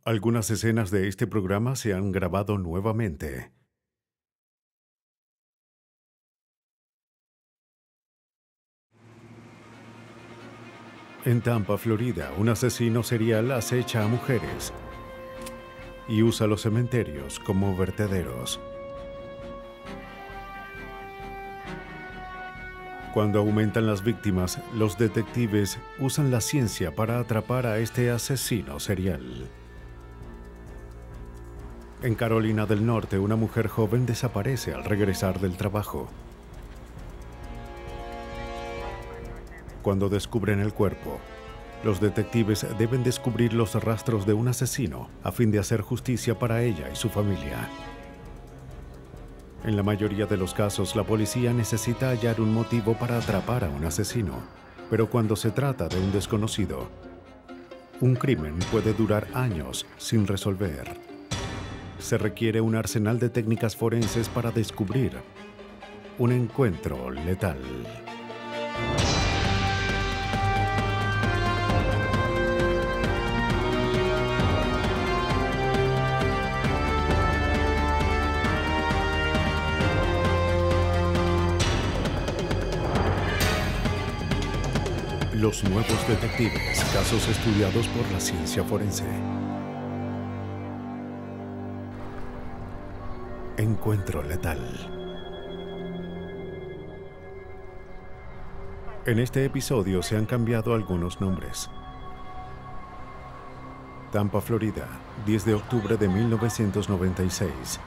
Algunas escenas de este programa se han grabado nuevamente. En Tampa, Florida, un asesino serial acecha a mujeres y usa los cementerios como vertederos. Cuando aumentan las víctimas, los detectives usan la ciencia para atrapar a este asesino serial. En Carolina del Norte, una mujer joven desaparece al regresar del trabajo. Cuando descubren el cuerpo, los detectives deben descubrir los rastros de un asesino a fin de hacer justicia para ella y su familia. En la mayoría de los casos, la policía necesita hallar un motivo para atrapar a un asesino, pero cuando se trata de un desconocido, un crimen puede durar años sin resolver. Se requiere un arsenal de técnicas forenses para descubrir un encuentro letal. Los nuevos detectives, casos estudiados por la ciencia forense. Encuentro letal. En este episodio se han cambiado algunos nombres. Tampa, Florida, 10 de octubre de 1996.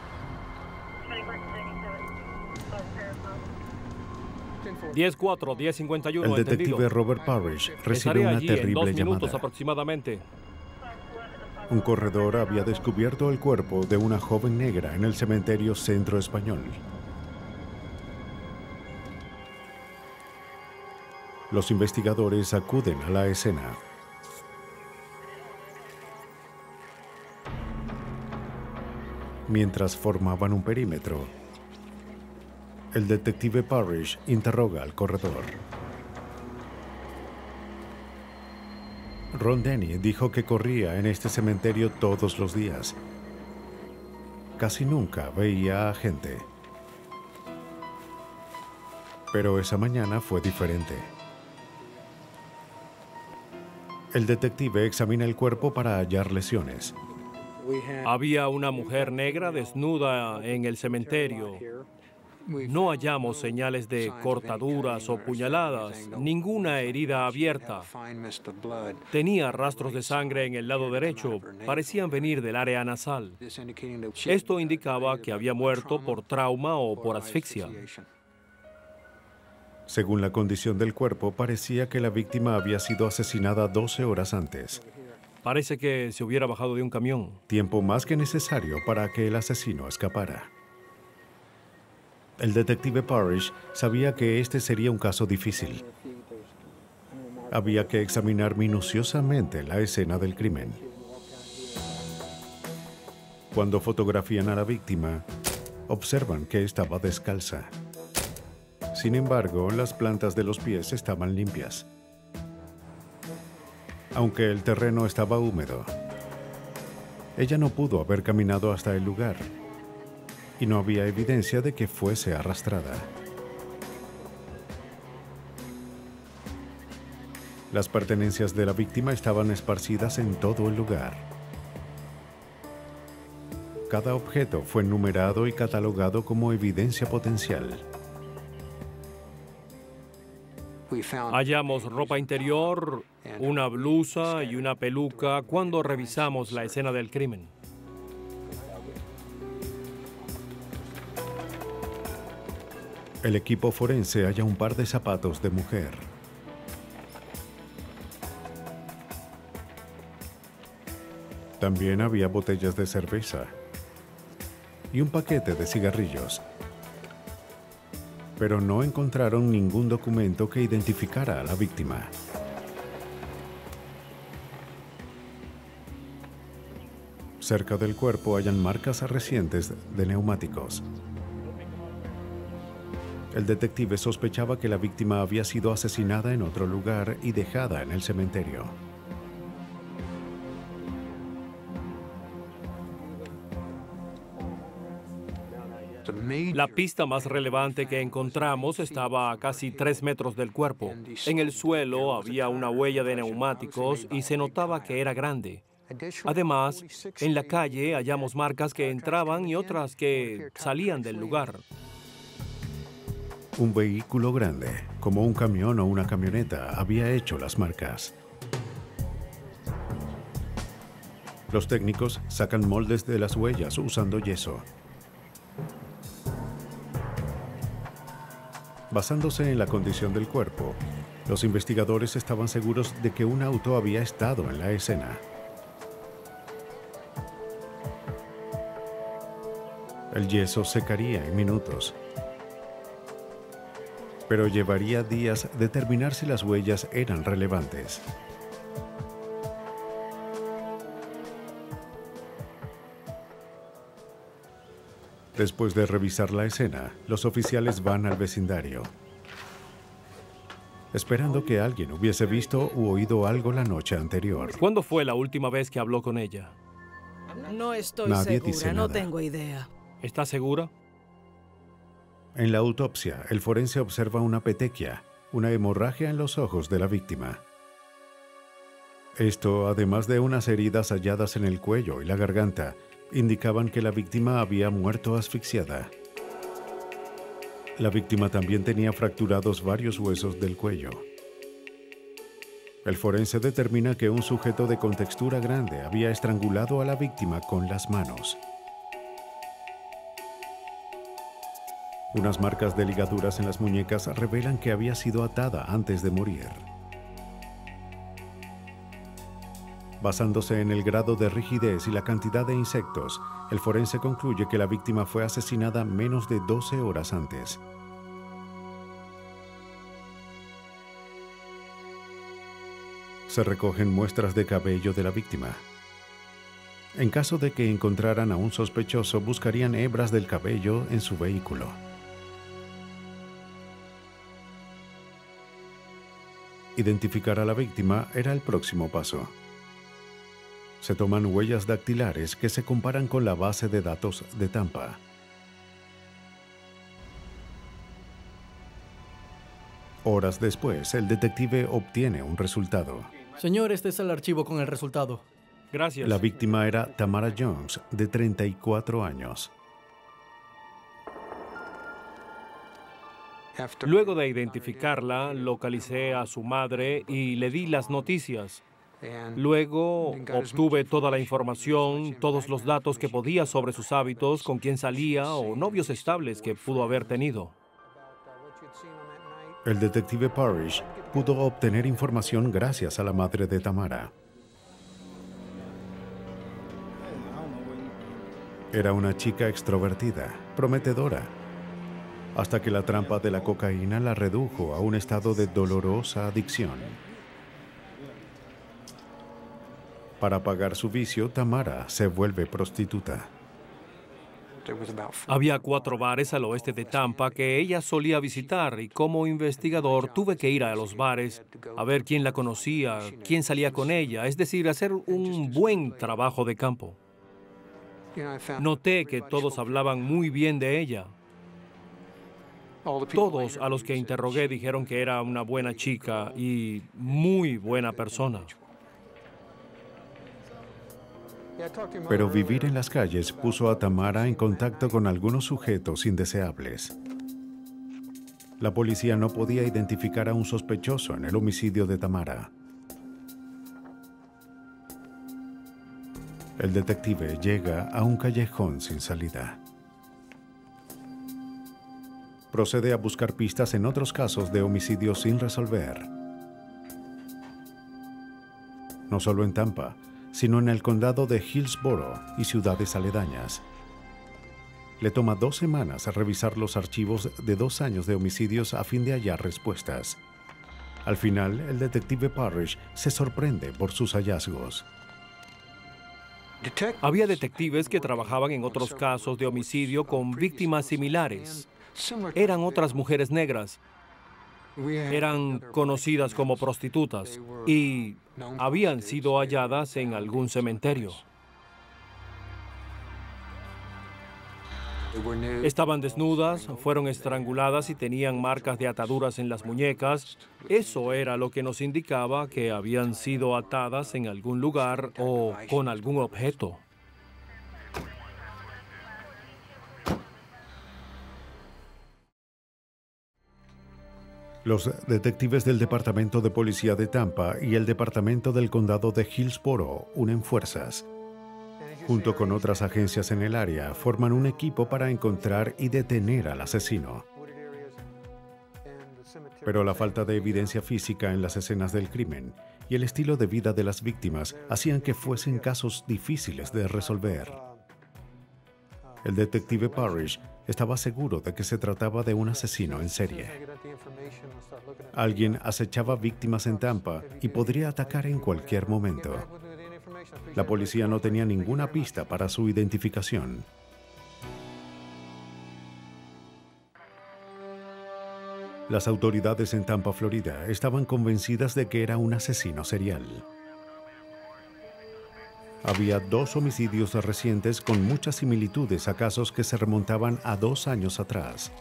10-4, 10-51, El detective entendido. Robert Parrish recibe Estaré una allí en 2 terrible minutos llamada. aproximadamente. Un corredor había descubierto el cuerpo de una joven negra en el cementerio Centro Español. Los investigadores acuden a la escena. Mientras formaban un perímetro, el detective Parrish interroga al corredor. Ron Denny dijo que corría en este cementerio todos los días. Casi nunca veía a gente. Pero esa mañana fue diferente. El detective examina el cuerpo para hallar lesiones. Había una mujer negra desnuda en el cementerio. No hallamos señales de cortaduras o puñaladas, ninguna herida abierta. Tenía rastros de sangre en el lado derecho, parecían venir del área nasal. Esto indicaba que había muerto por trauma o por asfixia. Según la condición del cuerpo, parecía que la víctima había sido asesinada 12 horas antes. Parece que se hubiera bajado de un camión. Tiempo más que necesario para que el asesino escapara. El detective Parrish sabía que este sería un caso difícil. Había que examinar minuciosamente la escena del crimen. Cuando fotografían a la víctima, observan que estaba descalza. Sin embargo, las plantas de los pies estaban limpias, aunque el terreno estaba húmedo. Ella no pudo haber caminado hasta el lugar y no había evidencia de que fuese arrastrada. Las pertenencias de la víctima estaban esparcidas en todo el lugar. Cada objeto fue numerado y catalogado como evidencia potencial. Hallamos ropa interior, una blusa y una peluca cuando revisamos la escena del crimen. El equipo forense halla un par de zapatos de mujer. También había botellas de cerveza y un paquete de cigarrillos. Pero no encontraron ningún documento que identificara a la víctima. Cerca del cuerpo hallan marcas recientes de neumáticos. El detective sospechaba que la víctima había sido asesinada en otro lugar y dejada en el cementerio. La pista más relevante que encontramos estaba a casi 3 metros del cuerpo. En el suelo había una huella de neumáticos y se notaba que era grande. Además, en la calle hallamos marcas que entraban y otras que salían del lugar. Un vehículo grande, como un camión o una camioneta, había hecho las marcas. Los técnicos sacan moldes de las huellas usando yeso. Basándose en la condición del cuerpo, los investigadores estaban seguros de que un auto había estado en la escena. El yeso secaría en minutos, pero llevaría días determinar si las huellas eran relevantes. Después de revisar la escena, los oficiales van al vecindario, esperando que alguien hubiese visto u oído algo la noche anterior. ¿Cuándo fue la última vez que habló con ella? No estoy Nadie dice segura, no nada. tengo idea. ¿Está segura? En la autopsia, el forense observa una petequia, una hemorragia en los ojos de la víctima. Esto, además de unas heridas halladas en el cuello y la garganta, indicaban que la víctima había muerto asfixiada. La víctima también tenía fracturados varios huesos del cuello. El forense determina que un sujeto de contextura grande había estrangulado a la víctima con las manos. Unas marcas de ligaduras en las muñecas revelan que había sido atada antes de morir. Basándose en el grado de rigidez y la cantidad de insectos, el forense concluye que la víctima fue asesinada menos de 12 horas antes. Se recogen muestras de cabello de la víctima. En caso de que encontraran a un sospechoso, buscarían hebras del cabello en su vehículo. Identificar a la víctima era el próximo paso. Se toman huellas dactilares que se comparan con la base de datos de Tampa. Horas después, el detective obtiene un resultado. Señor, este es el archivo con el resultado. Gracias. La víctima era Tamara Jones, de 34 años. Luego de identificarla, localicé a su madre y le di las noticias. Luego obtuve toda la información, todos los datos que podía sobre sus hábitos, con quién salía o novios estables que pudo haber tenido. El detective Parrish pudo obtener información gracias a la madre de Tamara. Era una chica extrovertida, prometedora, hasta que la trampa de la cocaína la redujo a un estado de dolorosa adicción. Para pagar su vicio, Tamara se vuelve prostituta. Había 4 bares al oeste de Tampa que ella solía visitar y como investigador tuve que ir a los bares a ver quién la conocía, quién salía con ella, es decir, hacer un buen trabajo de campo. Noté que todos hablaban muy bien de ella. Todos a los que interrogué dijeron que era una buena chica y muy buena persona. Pero vivir en las calles puso a Tamara en contacto con algunos sujetos indeseables. La policía no podía identificar a un sospechoso en el homicidio de Tamara. El detective llega a un callejón sin salida. Procede a buscar pistas en otros casos de homicidios sin resolver. No solo en Tampa, sino en el condado de Hillsborough y ciudades aledañas. Le toma 2 semanas a revisar los archivos de 2 años de homicidios a fin de hallar respuestas. Al final, el detective Parrish se sorprende por sus hallazgos. Había detectives que trabajaban en otros casos de homicidio con víctimas similares. Eran otras mujeres negras. Eran conocidas como prostitutas y habían sido halladas en algún cementerio. Estaban desnudas, fueron estranguladas y tenían marcas de ataduras en las muñecas. Eso era lo que nos indicaba que habían sido atadas en algún lugar o con algún objeto. Los detectives del Departamento de Policía de Tampa y el Departamento del Condado de Hillsborough unen fuerzas. Junto con otras agencias en el área, forman un equipo para encontrar y detener al asesino. Pero la falta de evidencia física en las escenas del crimen y el estilo de vida de las víctimas hacían que fuesen casos difíciles de resolver. El detective Parrish estaba seguro de que se trataba de un asesino en serie. Alguien acechaba víctimas en Tampa y podría atacar en cualquier momento. La policía no tenía ninguna pista para su identificación. Las autoridades en Tampa, Florida, estaban convencidas de que era un asesino serial. Había 2 homicidios recientes con muchas similitudes a casos que se remontaban a 2 años atrás.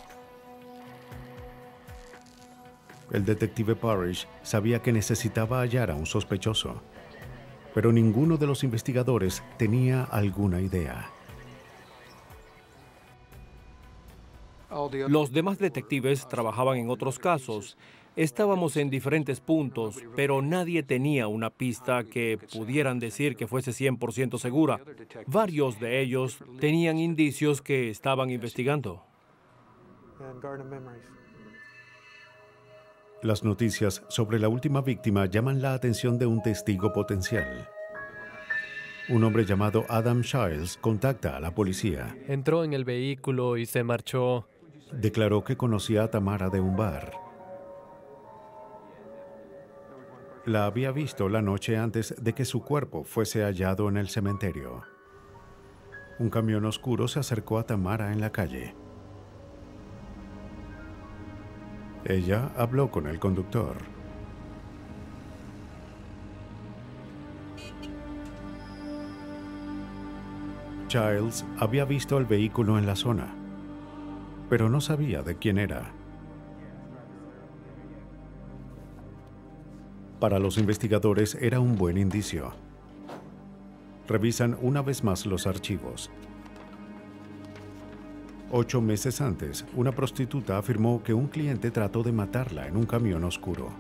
El detective Parrish sabía que necesitaba hallar a un sospechoso, pero ninguno de los investigadores tenía alguna idea. Los demás detectives trabajaban en otros casos. Estábamos en diferentes puntos, pero nadie tenía una pista que pudieran decir que fuese 100% segura. Varios de ellos tenían indicios que estaban investigando. Las noticias sobre la última víctima llaman la atención de un testigo potencial. Un hombre llamado Adam Shiles contacta a la policía. Entró en el vehículo y se marchó. Declaró que conocía a Tamara de un bar. La había visto la noche antes de que su cuerpo fuese hallado en el cementerio. Un camión oscuro se acercó a Tamara en la calle. Ella habló con el conductor. Childs había visto el vehículo en la zona, pero no sabía de quién era. Para los investigadores era un buen indicio. Revisan una vez más los archivos. 8 meses antes, una prostituta afirmó que un cliente trató de matarla en un camión oscuro.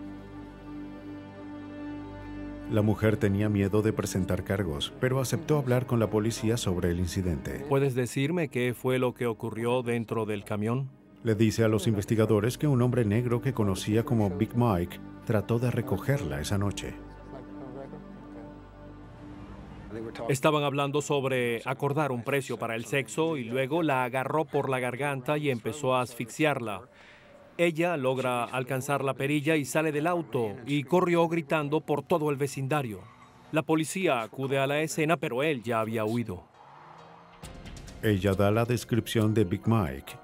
La mujer tenía miedo de presentar cargos, pero aceptó hablar con la policía sobre el incidente. ¿Puedes decirme qué fue lo que ocurrió dentro del camión? Le dice a los investigadores que un hombre negro que conocía como Big Mike trató de recogerla esa noche. Estaban hablando sobre acordar un precio para el sexo y luego la agarró por la garganta y empezó a asfixiarla. Ella logra alcanzar la perilla y sale del auto y corrió gritando por todo el vecindario. La policía acude a la escena, pero él ya había huido. Ella da la descripción de Big Mike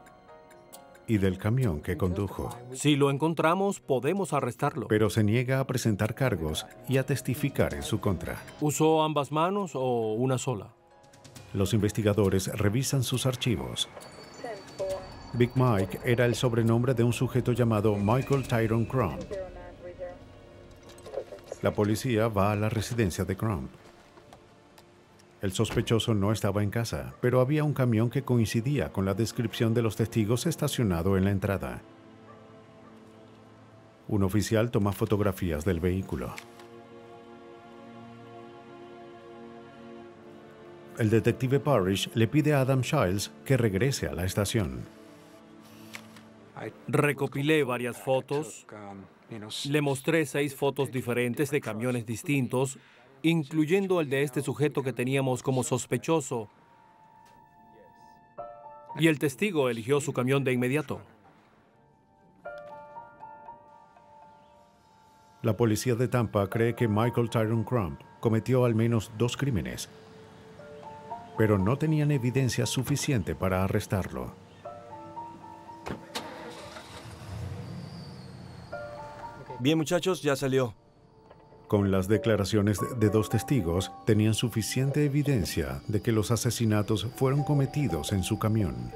y del camión que condujo. Si lo encontramos, podemos arrestarlo. Pero se niega a presentar cargos y a testificar en su contra. ¿Usó ambas manos o una sola? Los investigadores revisan sus archivos. Big Mike era el sobrenombre de un sujeto llamado Michael Tyrone Crump. La policía va a la residencia de Crump. El sospechoso no estaba en casa, pero había un camión que coincidía con la descripción de los testigos estacionado en la entrada. Un oficial toma fotografías del vehículo. El detective Parrish le pide a Adam Shiles que regrese a la estación. Recopilé varias fotos. Le mostré 6 fotos diferentes de camiones distintos, incluyendo el de este sujeto que teníamos como sospechoso. Y el testigo eligió su camión de inmediato. La policía de Tampa cree que Michael Tyrone Crump cometió al menos 2 crímenes, pero no tenían evidencia suficiente para arrestarlo. Bien, muchachos, ya salió. Con las declaraciones de 2 testigos, tenían suficiente evidencia de que los asesinatos fueron cometidos en su camión.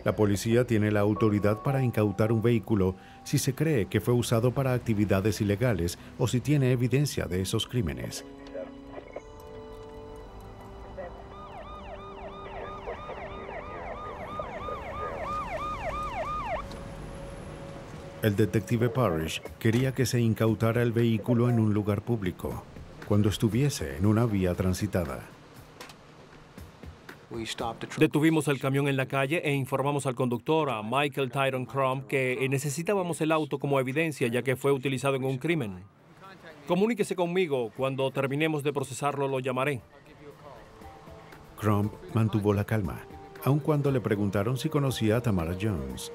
La policía tiene la autoridad para incautar un vehículo si se cree que fue usado para actividades ilegales o si tiene evidencia de esos crímenes. El detective Parrish quería que se incautara el vehículo en un lugar público, cuando estuviese en una vía transitada. Detuvimos el camión en la calle e informamos al conductor, a Michael Tyrone Crump, que necesitábamos el auto como evidencia ya que fue utilizado en un crimen. Comuníquese conmigo. Cuando terminemos de procesarlo, lo llamaré. Crump mantuvo la calma, aun cuando le preguntaron si conocía a Tamara Jones.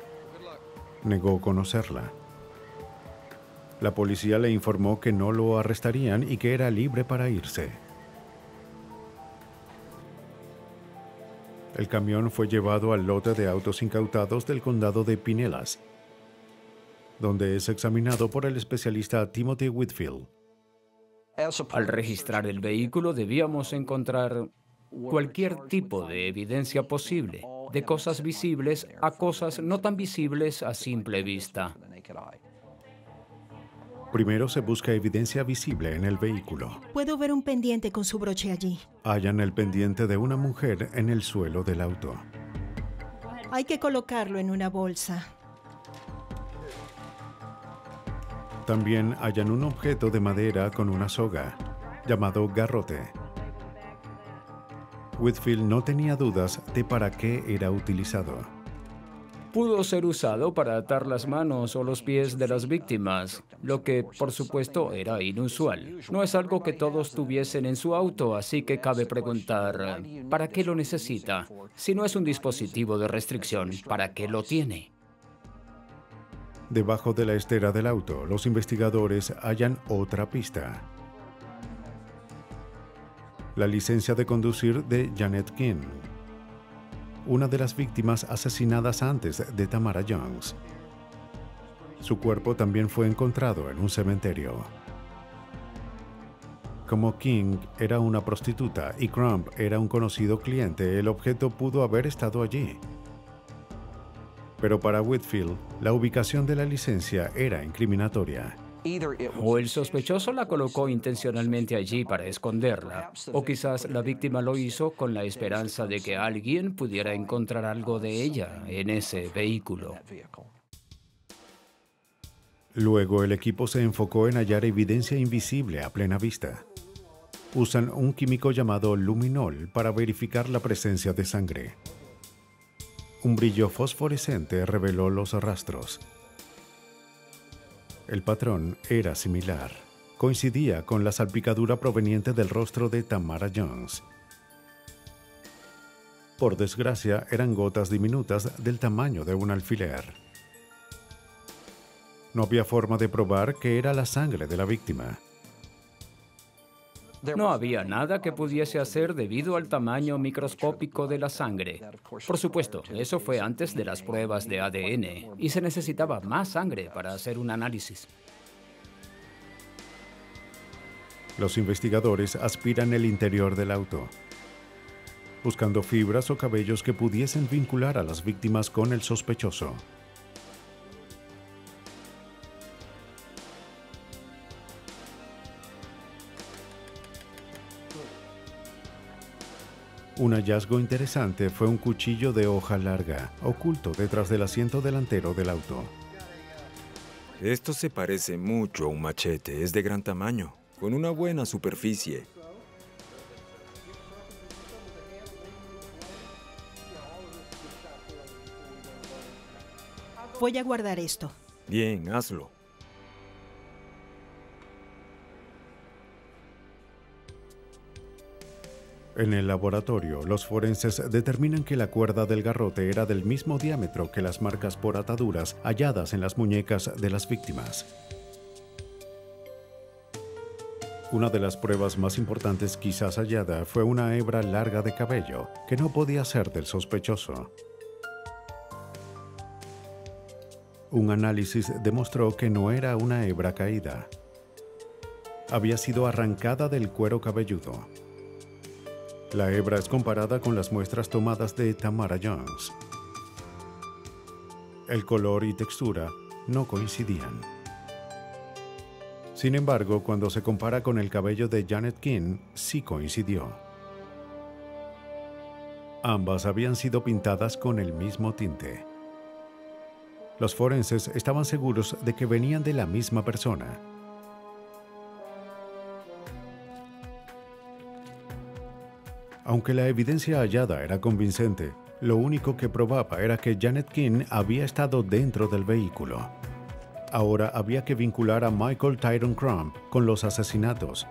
Negó conocerla. La policía le informó que no lo arrestarían y que era libre para irse. El camión fue llevado al lote de autos incautados del condado de Pinellas, donde es examinado por el especialista Timothy Whitfield. Al registrar el vehículo debíamos encontrar cualquier tipo de evidencia posible, de cosas visibles a cosas no tan visibles a simple vista. Primero se busca evidencia visible en el vehículo. Puedo ver un pendiente con su broche allí. Hallan el pendiente de una mujer en el suelo del auto. Hay que colocarlo en una bolsa. También hallan un objeto de madera con una soga, llamado garrote. Whitfield no tenía dudas de para qué era utilizado. Pudo ser usado para atar las manos o los pies de las víctimas, lo que, por supuesto, era inusual. No es algo que todos tuviesen en su auto, así que cabe preguntar, ¿para qué lo necesita? Si no es un dispositivo de restricción, ¿para qué lo tiene? Debajo de la estera del auto, los investigadores hallan otra pista. La licencia de conducir de Janet King, una de las víctimas asesinadas antes de Tamara Jones. Su cuerpo también fue encontrado en un cementerio. Como King era una prostituta y Crump era un conocido cliente, el objeto pudo haber estado allí. Pero para Whitfield, la ubicación de la licencia era incriminatoria. O el sospechoso la colocó intencionalmente allí para esconderla, o quizás la víctima lo hizo con la esperanza de que alguien pudiera encontrar algo de ella en ese vehículo. Luego el equipo se enfocó en hallar evidencia invisible a plena vista. Usan un químico llamado luminol para verificar la presencia de sangre. Un brillo fosforescente reveló los rastros. El patrón era similar. Coincidía con la salpicadura proveniente del rostro de Tamara Jones. Por desgracia, eran gotas diminutas del tamaño de un alfiler. No había forma de probar que era la sangre de la víctima. No había nada que pudiese hacer debido al tamaño microscópico de la sangre. Por supuesto, eso fue antes de las pruebas de ADN y se necesitaba más sangre para hacer un análisis. Los investigadores aspiran el interior del auto, buscando fibras o cabellos que pudiesen vincular a las víctimas con el sospechoso. Un hallazgo interesante fue un cuchillo de hoja larga, oculto detrás del asiento delantero del auto. Esto se parece mucho a un machete, es de gran tamaño, con una buena superficie. Voy a guardar esto. Bien, hazlo. En el laboratorio, los forenses determinan que la cuerda del garrote era del mismo diámetro que las marcas por ataduras halladas en las muñecas de las víctimas. Una de las pruebas más importantes quizás hallada fue una hebra larga de cabello, que no podía ser del sospechoso. Un análisis demostró que no era una hebra caída. Había sido arrancada del cuero cabelludo. La hebra es comparada con las muestras tomadas de Tamara Jones. El color y textura no coincidían. Sin embargo, cuando se compara con el cabello de Janet King, sí coincidió. Ambas habían sido pintadas con el mismo tinte. Los forenses estaban seguros de que venían de la misma persona. Aunque la evidencia hallada era convincente, lo único que probaba era que Janet King había estado dentro del vehículo. Ahora había que vincular a Michael Tyrone Crump con los asesinatos.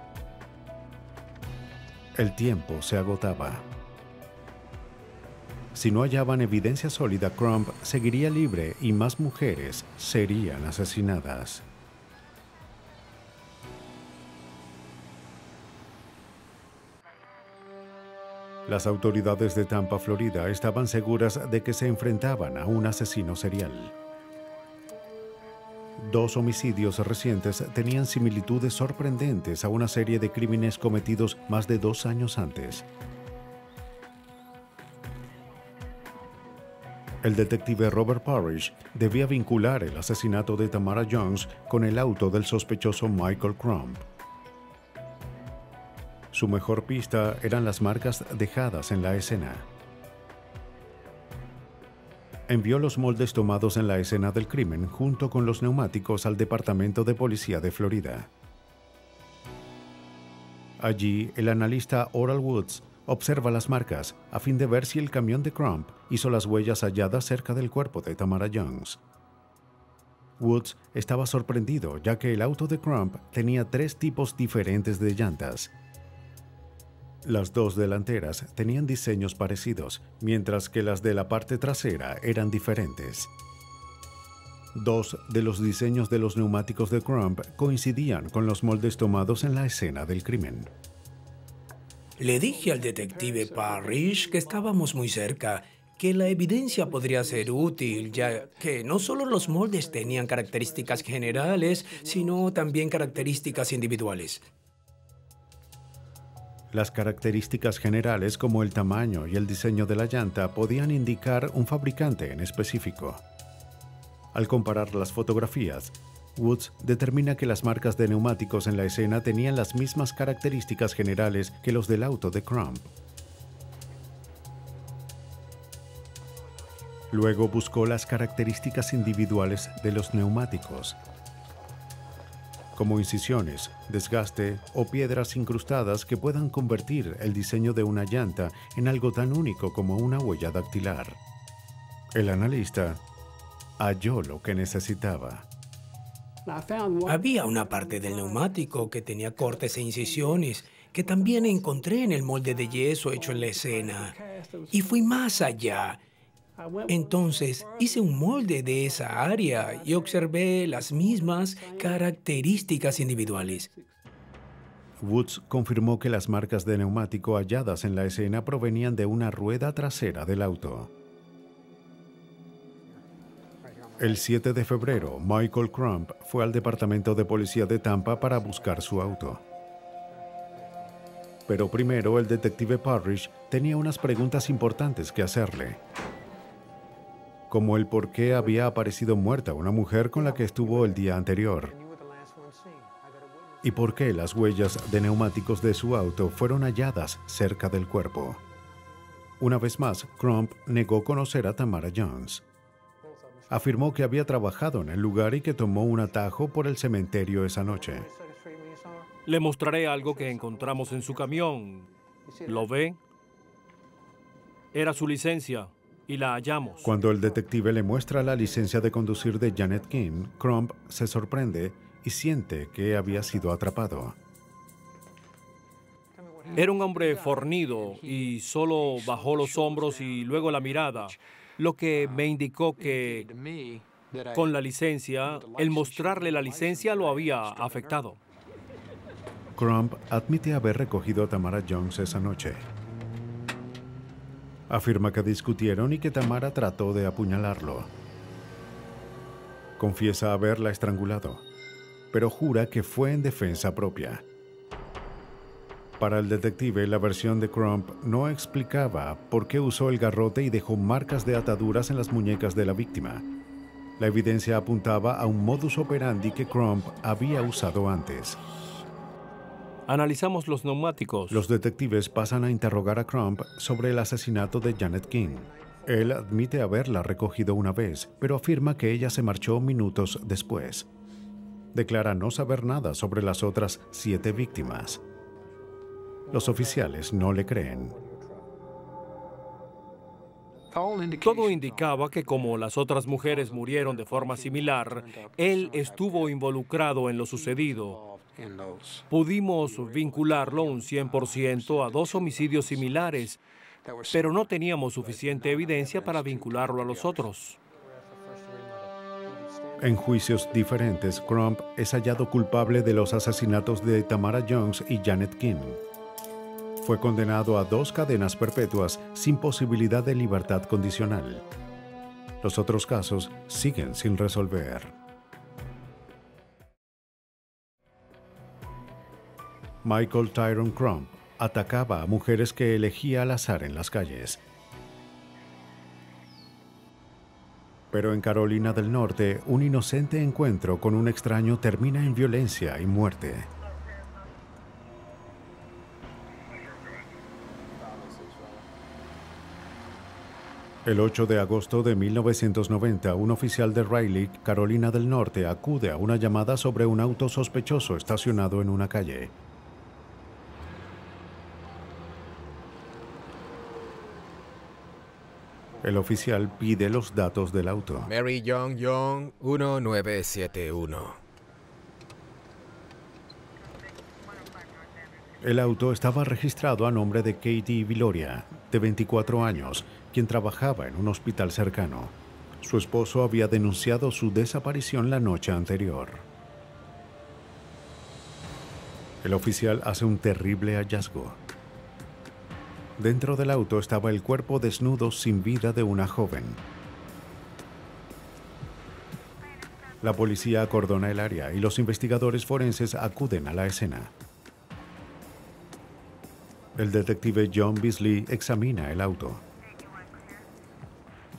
El tiempo se agotaba. Si no hallaban evidencia sólida, Crump seguiría libre y más mujeres serían asesinadas. Las autoridades de Tampa, Florida, estaban seguras de que se enfrentaban a un asesino serial. 2 homicidios recientes tenían similitudes sorprendentes a una serie de crímenes cometidos más de 2 años antes. El detective Robert Parrish debía vincular el asesinato de Tamara Jones con el auto del sospechoso Michael Crump. Su mejor pista eran las marcas dejadas en la escena. Envió los moldes tomados en la escena del crimen junto con los neumáticos al Departamento de Policía de Florida. Allí, el analista Oral Woods observa las marcas a fin de ver si el camión de Crump hizo las huellas halladas cerca del cuerpo de Tamara Jones. Woods estaba sorprendido ya que el auto de Crump tenía 3 tipos diferentes de llantas. Las 2 delanteras tenían diseños parecidos, mientras que las de la parte trasera eran diferentes. 2 de los diseños de los neumáticos de Crump coincidían con los moldes tomados en la escena del crimen. Le dije al detective Parrish que estábamos muy cerca, que la evidencia podría ser útil, ya que no solo los moldes tenían características generales, sino también características individuales. Las características generales como el tamaño y el diseño de la llanta podían indicar un fabricante en específico. Al comparar las fotografías, Woods determina que las marcas de neumáticos en la escena tenían las mismas características generales que los del auto de Crump. Luego buscó las características individuales de los neumáticos, como incisiones, desgaste o piedras incrustadas que puedan convertir el diseño de una llanta en algo tan único como una huella dactilar. El analista halló lo que necesitaba. Había una parte del neumático que tenía cortes e incisiones que también encontré en el molde de yeso hecho en la escena. Y fui más allá. Entonces hice un molde de esa área y observé las mismas características individuales. Woods confirmó que las marcas de neumático halladas en la escena provenían de una rueda trasera del auto. El 7 de febrero, Michael Crump fue al Departamento de Policía de Tampa para buscar su auto. Pero primero el detective Parrish tenía unas preguntas importantes que hacerle, como el por qué había aparecido muerta una mujer con la que estuvo el día anterior, y por qué las huellas de neumáticos de su auto fueron halladas cerca del cuerpo. Una vez más, Crump negó conocer a Tamara Jones. Afirmó que había trabajado en el lugar y que tomó un atajo por el cementerio esa noche. Le mostraré algo que encontramos en su camión. ¿Lo ve? Era su licencia y la hallamos. Cuando el detective le muestra la licencia de conducir de Janet King, Crump se sorprende y siente que había sido atrapado. Era un hombre fornido y solo bajó los hombros y luego la mirada, lo que me indicó que con la licencia, el mostrarle la licencia lo había afectado. Crump admite haber recogido a Tamara Jones esa noche. Afirma que discutieron y que Tamara trató de apuñalarlo. Confiesa haberla estrangulado, pero jura que fue en defensa propia. Para el detective, la versión de Crump no explicaba por qué usó el garrote y dejó marcas de ataduras en las muñecas de la víctima. La evidencia apuntaba a un modus operandi que Crump había usado antes. Analizamos los neumáticos. Los detectives pasan a interrogar a Crump sobre el asesinato de Janet King. Él admite haberla recogido una vez, pero afirma que ella se marchó minutos después. Declara no saber nada sobre las otras 7 víctimas. Los oficiales no le creen. Todo indicaba que como las otras mujeres murieron de forma similar, él estuvo involucrado en lo sucedido. Pudimos vincularlo un 100% a 2 homicidios similares, pero no teníamos suficiente evidencia para vincularlo a los otros. En juicios diferentes, Crump es hallado culpable de los asesinatos de Tamara Jones y Janet King. Fue condenado a 2 cadenas perpetuas sin posibilidad de libertad condicional. Los otros casos siguen sin resolver. Michael Tyrone Crump atacaba a mujeres que elegía al azar en las calles. Pero en Carolina del Norte, un inocente encuentro con un extraño termina en violencia y muerte. El 8 de agosto de 1990, un oficial de Raleigh, Carolina del Norte, acude a una llamada sobre un auto sospechoso estacionado en una calle. El oficial pide los datos del auto. Mary Young Young 1971. El auto estaba registrado a nombre de Katie Viloria, de 24 años, quien trabajaba en un hospital cercano. Su esposo había denunciado su desaparición la noche anterior. El oficial hace un terrible hallazgo. Dentro del auto estaba el cuerpo desnudo sin vida de una joven. La policía acordona el área y los investigadores forenses acuden a la escena. El detective John Beasley examina el auto.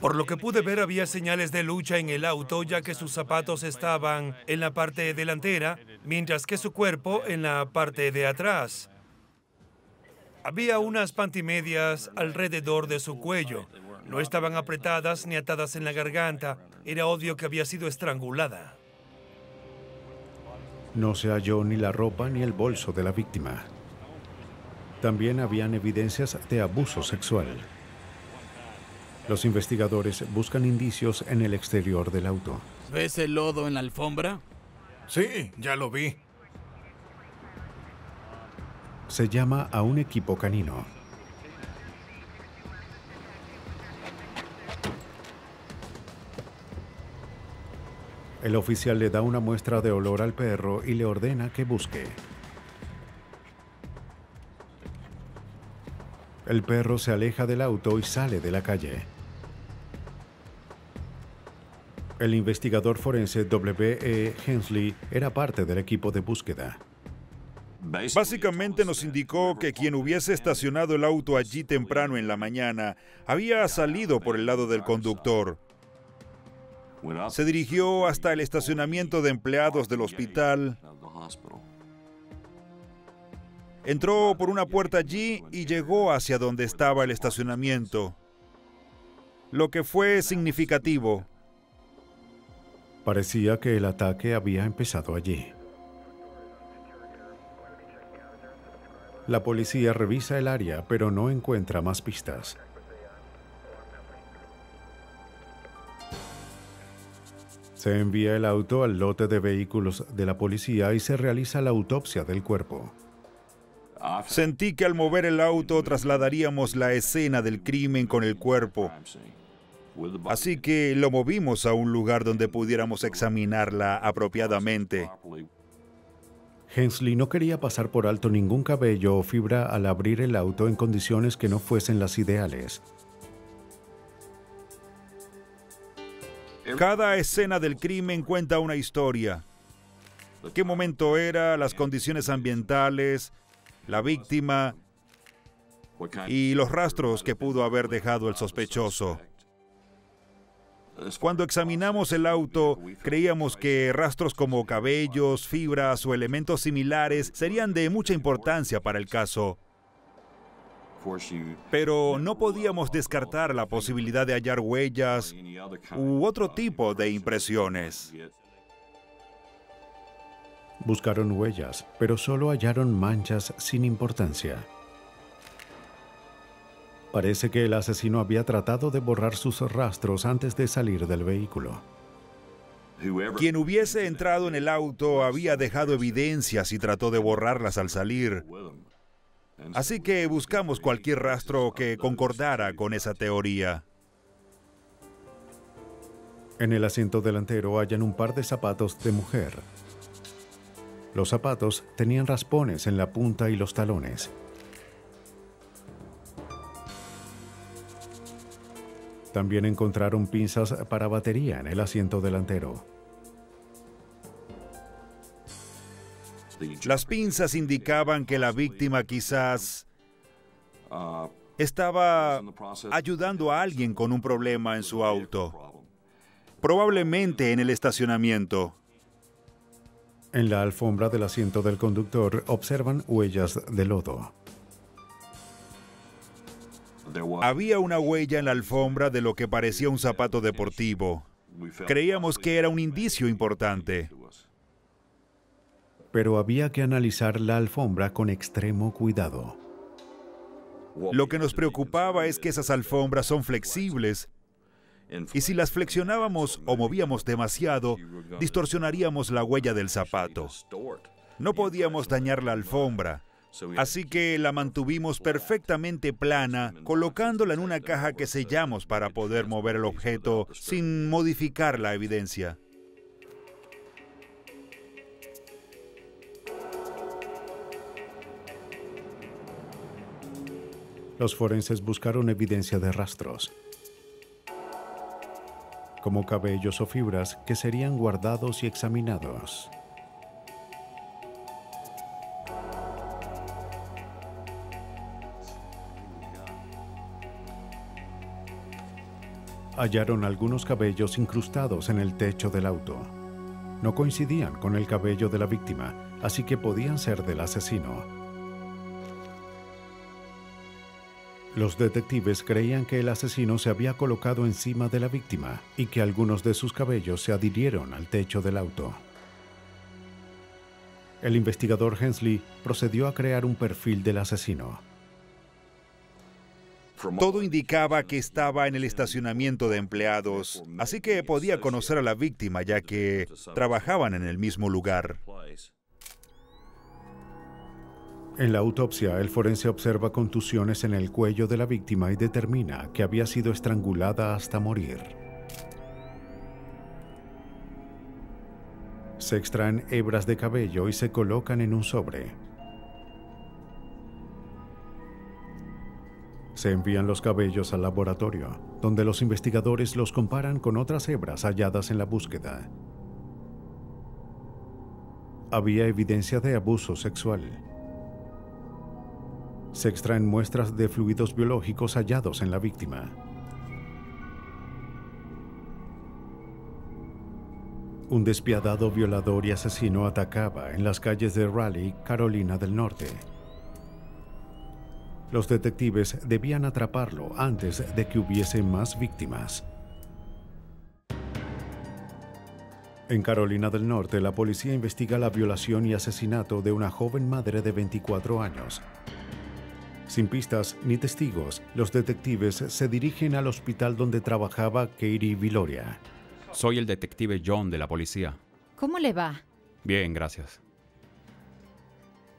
Por lo que pude ver, había señales de lucha en el auto, ya que sus zapatos estaban en la parte delantera, mientras que su cuerpo en la parte de atrás. Había unas pantimedias alrededor de su cuello. No estaban apretadas ni atadas en la garganta. Era obvio que había sido estrangulada. No se halló ni la ropa ni el bolso de la víctima. También habían evidencias de abuso sexual. Los investigadores buscan indicios en el exterior del auto. ¿Ves el lodo en la alfombra? Sí, ya lo vi. Se llama a un equipo canino. El oficial le da una muestra de olor al perro y le ordena que busque. El perro se aleja del auto y sale de la calle. El investigador forense W.E. Hensley era parte del equipo de búsqueda. Básicamente nos indicó que quien hubiese estacionado el auto allí temprano en la mañana había salido por el lado del conductor. Se dirigió hasta el estacionamiento de empleados del hospital. Entró por una puerta allí y llegó hacia donde estaba el estacionamiento. Lo que fue significativo. Parecía que el ataque había empezado allí. La policía revisa el área, pero no encuentra más pistas. Se envía el auto al lote de vehículos de la policía y se realiza la autopsia del cuerpo. Sentí que al mover el auto trasladaríamos la escena del crimen con el cuerpo. Así que lo movimos a un lugar donde pudiéramos examinarla apropiadamente. Hensley no quería pasar por alto ningún cabello o fibra al abrir el auto en condiciones que no fuesen las ideales. Cada escena del crimen cuenta una historia. ¿Qué momento era? Las condiciones ambientales, la víctima y los rastros que pudo haber dejado el sospechoso. Cuando examinamos el auto, creíamos que rastros como cabellos, fibras o elementos similares serían de mucha importancia para el caso. Pero no podíamos descartar la posibilidad de hallar huellas u otro tipo de impresiones. Buscaron huellas, pero solo hallaron manchas sin importancia. Parece que el asesino había tratado de borrar sus rastros antes de salir del vehículo. Quien hubiese entrado en el auto había dejado evidencias y trató de borrarlas al salir. Así que buscamos cualquier rastro que concordara con esa teoría. En el asiento delantero hallan un par de zapatos de mujer. Los zapatos tenían raspones en la punta y los talones. También encontraron pinzas para batería en el asiento delantero. Las pinzas indicaban que la víctima quizás estaba ayudando a alguien con un problema en su auto, probablemente en el estacionamiento. En la alfombra del asiento del conductor observan huellas de lodo. Había una huella en la alfombra de lo que parecía un zapato deportivo. Creíamos que era un indicio importante. Pero había que analizar la alfombra con extremo cuidado. Lo que nos preocupaba es que esas alfombras son flexibles y si las flexionábamos o movíamos demasiado, distorsionaríamos la huella del zapato. No podíamos dañar la alfombra. Así que la mantuvimos perfectamente plana, colocándola en una caja que sellamos para poder mover el objeto sin modificar la evidencia. Los forenses buscaron evidencia de rastros, como cabellos o fibras que serían guardados y examinados. Hallaron algunos cabellos incrustados en el techo del auto. No coincidían con el cabello de la víctima, así que podían ser del asesino. Los detectives creían que el asesino se había colocado encima de la víctima y que algunos de sus cabellos se adhirieron al techo del auto. El investigador Hensley procedió a crear un perfil del asesino. Todo indicaba que estaba en el estacionamiento de empleados, así que podía conocer a la víctima ya que trabajaban en el mismo lugar. En la autopsia, el forense observa contusiones en el cuello de la víctima y determina que había sido estrangulada hasta morir. Se extraen hebras de cabello y se colocan en un sobre. Se envían los cabellos al laboratorio, donde los investigadores los comparan con otras hebras halladas en la búsqueda. Había evidencia de abuso sexual. Se extraen muestras de fluidos biológicos hallados en la víctima. Un despiadado violador y asesino atacaba en las calles de Raleigh, Carolina del Norte. Los detectives debían atraparlo antes de que hubiese más víctimas. En Carolina del Norte, la policía investiga la violación y asesinato de una joven madre de 24 años. Sin pistas ni testigos, los detectives se dirigen al hospital donde trabajaba Katie Viloria. Soy el detective John de la policía. ¿Cómo le va? Bien, gracias.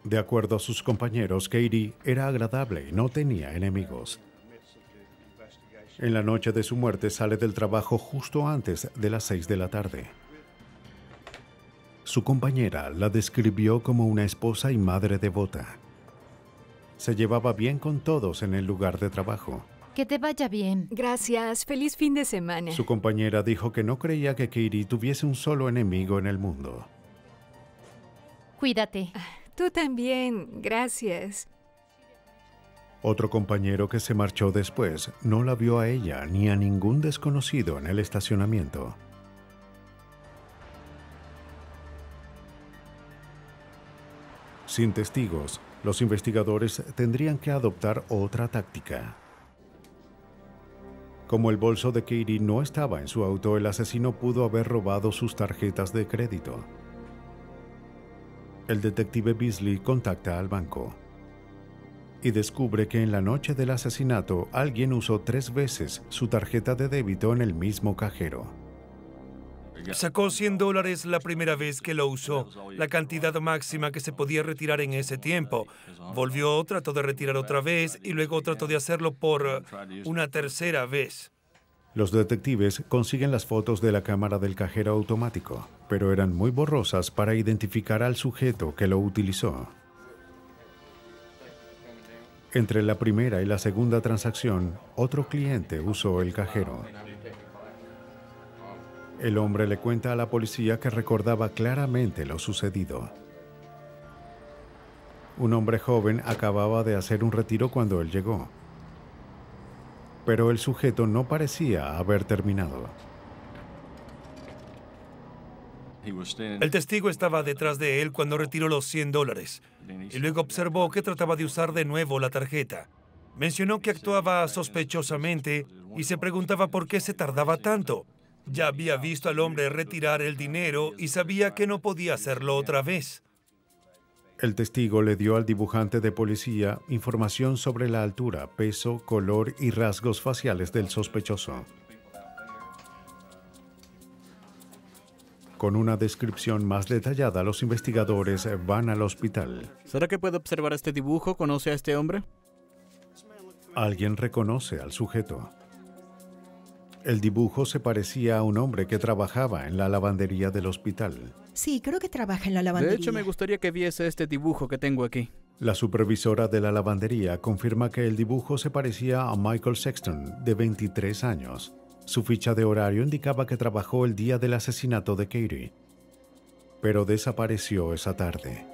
De acuerdo a sus compañeros, Katie era agradable y no tenía enemigos. En la noche de su muerte sale del trabajo justo antes de las 6 de la tarde. Su compañera la describió como una esposa y madre devota. Se llevaba bien con todos en el lugar de trabajo. Que te vaya bien. Gracias. Feliz fin de semana. Su compañera dijo que no creía que Katie tuviese un solo enemigo en el mundo. Cuídate. Tú también. Gracias. Otro compañero que se marchó después no la vio a ella ni a ningún desconocido en el estacionamiento. Sin testigos, los investigadores tendrían que adoptar otra táctica. Como el bolso de Katie no estaba en su auto, el asesino pudo haber robado sus tarjetas de crédito. El detective Beasley contacta al banco y descubre que en la noche del asesinato alguien usó 3 veces su tarjeta de débito en el mismo cajero. Sacó $100 la primera vez que lo usó, la cantidad máxima que se podía retirar en ese tiempo. Volvió, trató de retirar otra vez y luego trató de hacerlo por una tercera vez. Los detectives consiguen las fotos de la cámara del cajero automático, pero eran muy borrosas para identificar al sujeto que lo utilizó. Entre la primera y la segunda transacción, otro cliente usó el cajero. El hombre le cuenta a la policía que recordaba claramente lo sucedido. Un hombre joven acababa de hacer un retiro cuando él llegó, pero el sujeto no parecía haber terminado. El testigo estaba detrás de él cuando retiró los $100 y luego observó que trataba de usar de nuevo la tarjeta. Mencionó que actuaba sospechosamente y se preguntaba por qué se tardaba tanto. Ya había visto al hombre retirar el dinero y sabía que no podía hacerlo otra vez. El testigo le dio al dibujante de policía información sobre la altura, peso, color y rasgos faciales del sospechoso. Con una descripción más detallada, los investigadores van al hospital. ¿Será que puede observar este dibujo? ¿Conoce a este hombre? Alguien reconoce al sujeto. El dibujo se parecía a un hombre que trabajaba en la lavandería del hospital. Sí, creo que trabaja en la lavandería. De hecho, me gustaría que viese este dibujo que tengo aquí. La supervisora de la lavandería confirma que el dibujo se parecía a Michael Sexton, de 23 años. Su ficha de horario indicaba que trabajó el día del asesinato de Katie, pero desapareció esa tarde.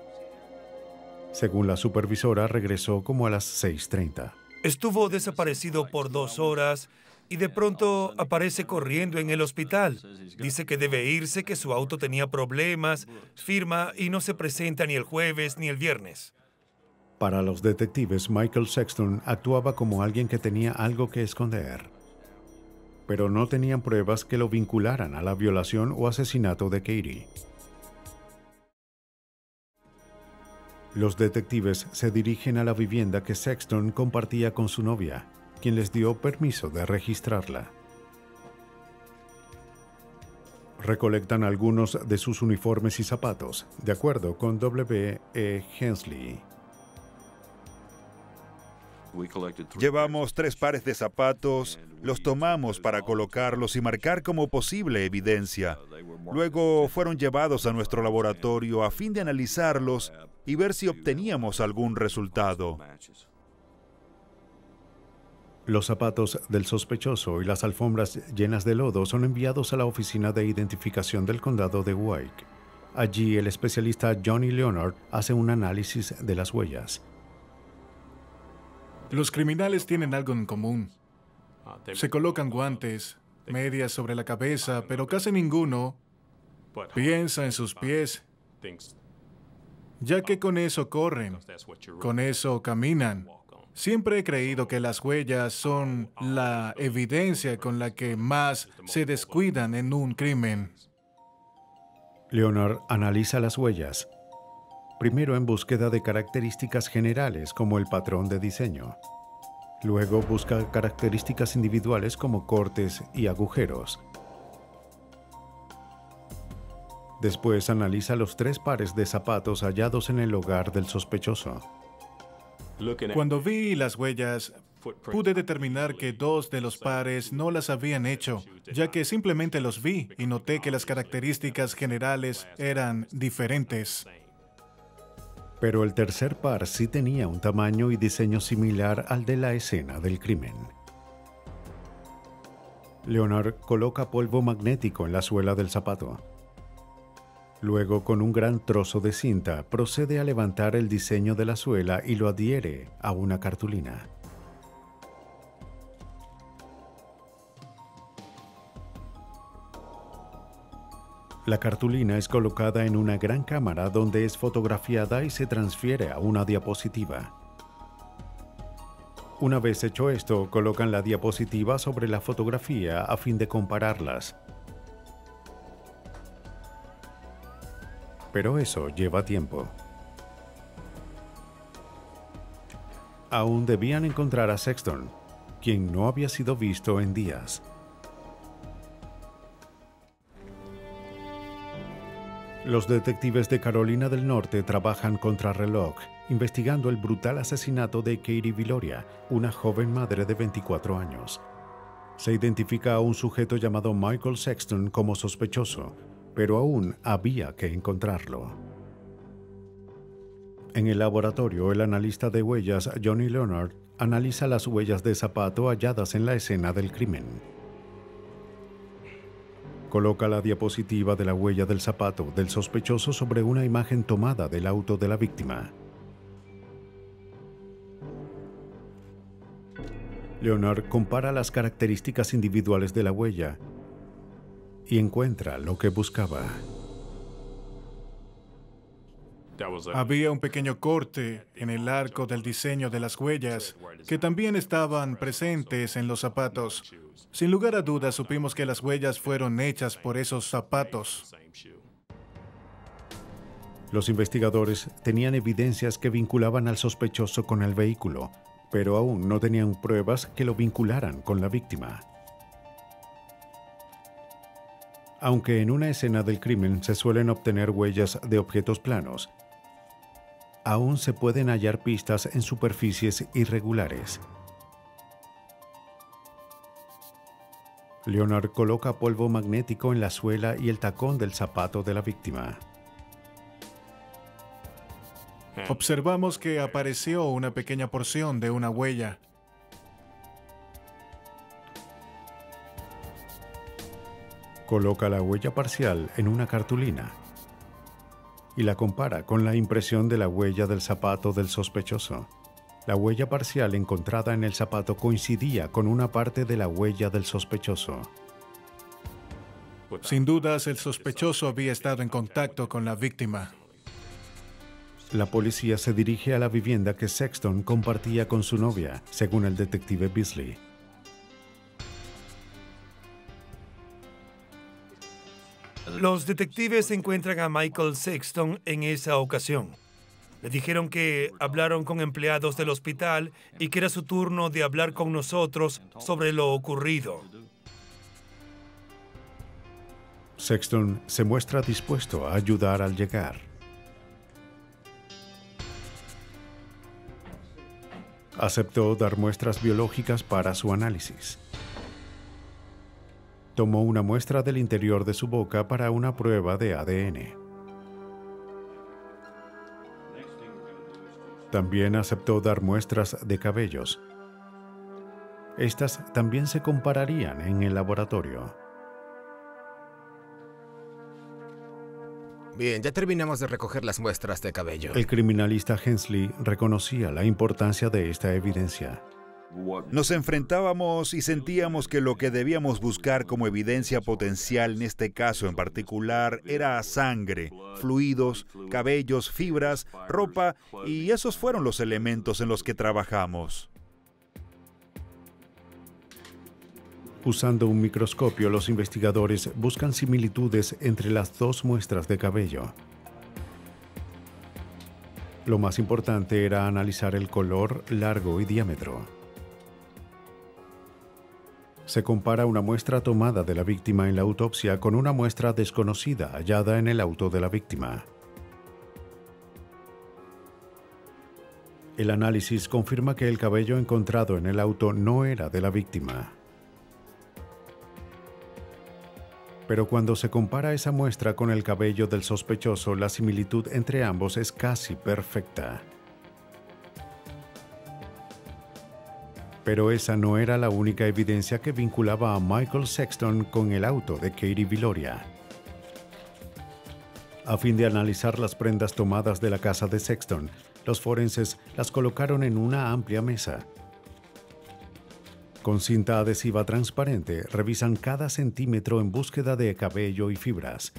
Según la supervisora, regresó como a las 6:30. Estuvo desaparecido por 2 horas y de pronto aparece corriendo en el hospital. Dice que debe irse, que su auto tenía problemas, firma y no se presenta ni el jueves ni el viernes. Para los detectives, Michael Sexton actuaba como alguien que tenía algo que esconder, pero no tenían pruebas que lo vincularan a la violación o asesinato de Katie. Los detectives se dirigen a la vivienda que Sexton compartía con su novia, quien les dio permiso de registrarla. Recolectan algunos de sus uniformes y zapatos, de acuerdo con W. E. Hensley. Llevamos 3 pares de zapatos, los tomamos para colocarlos y marcar como posible evidencia. Luego fueron llevados a nuestro laboratorio a fin de analizarlos y ver si obteníamos algún resultado. Los zapatos del sospechoso y las alfombras llenas de lodo son enviados a la oficina de identificación del condado de Wake. Allí el especialista Johnny Leonard hace un análisis de las huellas. Los criminales tienen algo en común. Se colocan guantes, medias sobre la cabeza, pero casi ninguno piensa en sus pies, ya que con eso corren, con eso caminan. Siempre he creído que las huellas son la evidencia con la que más se descuidan en un crimen. Leonard analiza las huellas, primero en búsqueda de características generales como el patrón de diseño. Luego busca características individuales como cortes y agujeros. Después analiza los 3 pares de zapatos hallados en el hogar del sospechoso. Cuando vi las huellas, pude determinar que 2 de los pares no las habían hecho, ya que simplemente los vi y noté que las características generales eran diferentes. Pero el tercer par sí tenía un tamaño y diseño similar al de la escena del crimen. Leonard coloca polvo magnético en la suela del zapato. Luego, con un gran trozo de cinta, procede a levantar el diseño de la suela y lo adhiere a una cartulina. La cartulina es colocada en una gran cámara donde es fotografiada y se transfiere a una diapositiva. Una vez hecho esto, colocan la diapositiva sobre la fotografía a fin de compararlas. Pero eso lleva tiempo. Aún debían encontrar a Sexton, quien no había sido visto en días. Los detectives de Carolina del Norte trabajan contrarreloj, investigando el brutal asesinato de Katie Viloria, una joven madre de 24 años. Se identifica a un sujeto llamado Michael Sexton como sospechoso, pero aún había que encontrarlo. En el laboratorio, el analista de huellas Johnny Leonard analiza las huellas de zapato halladas en la escena del crimen. Coloca la diapositiva de la huella del zapato del sospechoso sobre una imagen tomada del auto de la víctima. Leonard compara las características individuales de la huella y encuentra lo que buscaba. Había un pequeño corte en el arco del diseño de las huellas que también estaban presentes en los zapatos. Sin lugar a dudas, supimos que las huellas fueron hechas por esos zapatos. Los investigadores tenían evidencias que vinculaban al sospechoso con el vehículo, pero aún no tenían pruebas que lo vincularan con la víctima. Aunque en una escena del crimen se suelen obtener huellas de objetos planos, aún se pueden hallar pistas en superficies irregulares. Leonard coloca polvo magnético en la suela y el tacón del zapato de la víctima. Observamos que apareció una pequeña porción de una huella. Coloca la huella parcial en una cartulina y la compara con la impresión de la huella del zapato del sospechoso. La huella parcial encontrada en el zapato coincidía con una parte de la huella del sospechoso. Sin dudas, el sospechoso había estado en contacto con la víctima. La policía se dirige a la vivienda que Sexton compartía con su novia, según el detective Beasley. Los detectives encuentran a Michael Sexton en esa ocasión. Le dijeron que hablaron con empleados del hospital y que era su turno de hablar con nosotros sobre lo ocurrido. Sexton se muestra dispuesto a ayudar al llegar. Aceptó dar muestras biológicas para su análisis. Tomó una muestra del interior de su boca para una prueba de ADN. También aceptó dar muestras de cabellos. Estas también se compararían en el laboratorio. Bien, ya terminamos de recoger las muestras de cabello. El criminalista Hensley reconocía la importancia de esta evidencia. Nos enfrentábamos y sentíamos que lo que debíamos buscar como evidencia potencial en este caso en particular era sangre, fluidos, cabellos, fibras, ropa, y esos fueron los elementos en los que trabajamos. Usando un microscopio, los investigadores buscan similitudes entre las dos muestras de cabello. Lo más importante era analizar el color, largo y diámetro. Se compara una muestra tomada de la víctima en la autopsia con una muestra desconocida hallada en el auto de la víctima. El análisis confirma que el cabello encontrado en el auto no era de la víctima. Pero cuando se compara esa muestra con el cabello del sospechoso, la similitud entre ambos es casi perfecta. Pero esa no era la única evidencia que vinculaba a Michael Sexton con el auto de Katie Viloria. A fin de analizar las prendas tomadas de la casa de Sexton, los forenses las colocaron en una amplia mesa. Con cinta adhesiva transparente, revisan cada centímetro en búsqueda de cabello y fibras.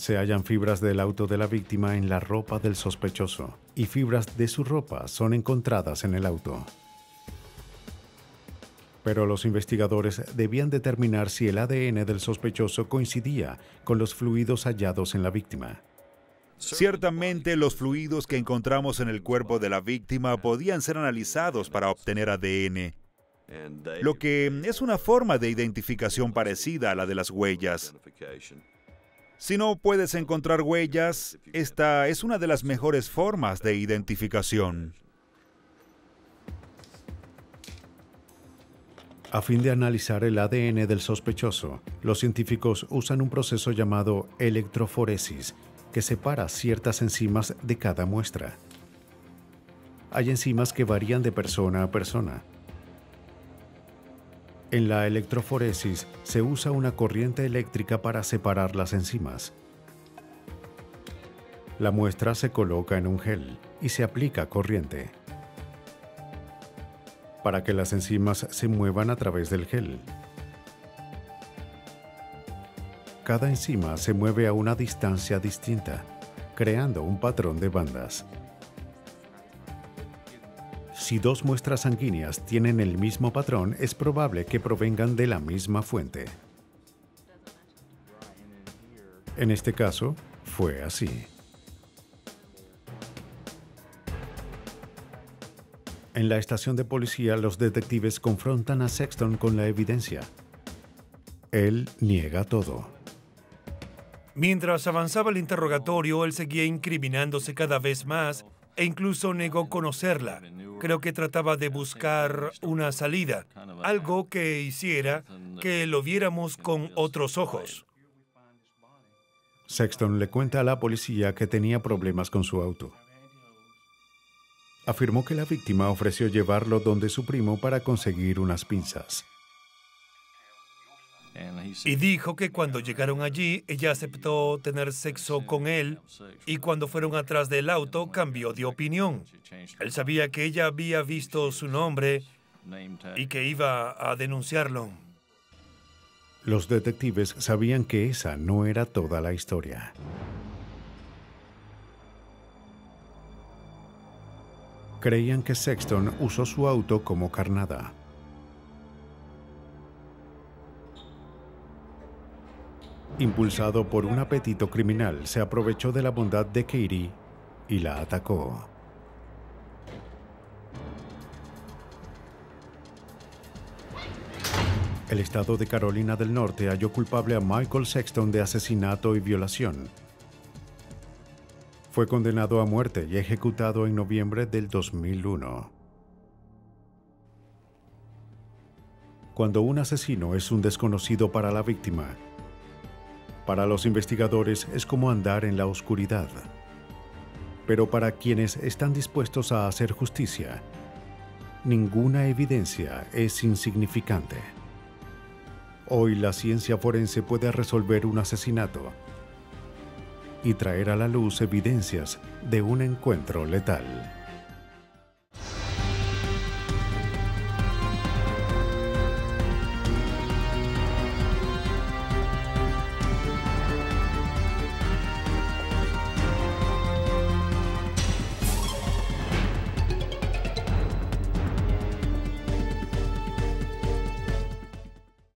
Se hallan fibras del auto de la víctima en la ropa del sospechoso y fibras de su ropa son encontradas en el auto. Pero los investigadores debían determinar si el ADN del sospechoso coincidía con los fluidos hallados en la víctima. Ciertamente, los fluidos que encontramos en el cuerpo de la víctima podían ser analizados para obtener ADN, lo que es una forma de identificación parecida a la de las huellas. Si no puedes encontrar huellas, esta es una de las mejores formas de identificación. A fin de analizar el ADN del sospechoso, los científicos usan un proceso llamado electroforesis, que separa ciertas enzimas de cada muestra. Hay enzimas que varían de persona a persona. En la electroforesis se usa una corriente eléctrica para separar las enzimas. La muestra se coloca en un gel y se aplica corriente para que las enzimas se muevan a través del gel. Cada enzima se mueve a una distancia distinta, creando un patrón de bandas. Si dos muestras sanguíneas tienen el mismo patrón, es probable que provengan de la misma fuente. En este caso, fue así. En la estación de policía, los detectives confrontan a Sexton con la evidencia. Él niega todo. Mientras avanzaba el interrogatorio, él seguía incriminándose cada vez más e incluso negó conocerla. Creo que trataba de buscar una salida, algo que hiciera que lo viéramos con otros ojos. Sexton le cuenta a la policía que tenía problemas con su auto. Afirmó que la víctima ofreció llevarlo donde su primo para conseguir unas pinzas. Y dijo que cuando llegaron allí, ella aceptó tener sexo con él y cuando fueron atrás del auto cambió de opinión. Él sabía que ella había visto su nombre y que iba a denunciarlo. Los detectives sabían que esa no era toda la historia. Creían que Sexton usó su auto como carnada. Impulsado por un apetito criminal, se aprovechó de la bondad de Katie y la atacó. El estado de Carolina del Norte halló culpable a Michael Sexton de asesinato y violación. Fue condenado a muerte y ejecutado en noviembre del 2001. Cuando un asesino es un desconocido para la víctima, para los investigadores es como andar en la oscuridad. Pero para quienes están dispuestos a hacer justicia, ninguna evidencia es insignificante. Hoy la ciencia forense puede resolver un asesinato y traer a la luz evidencias de un encuentro letal.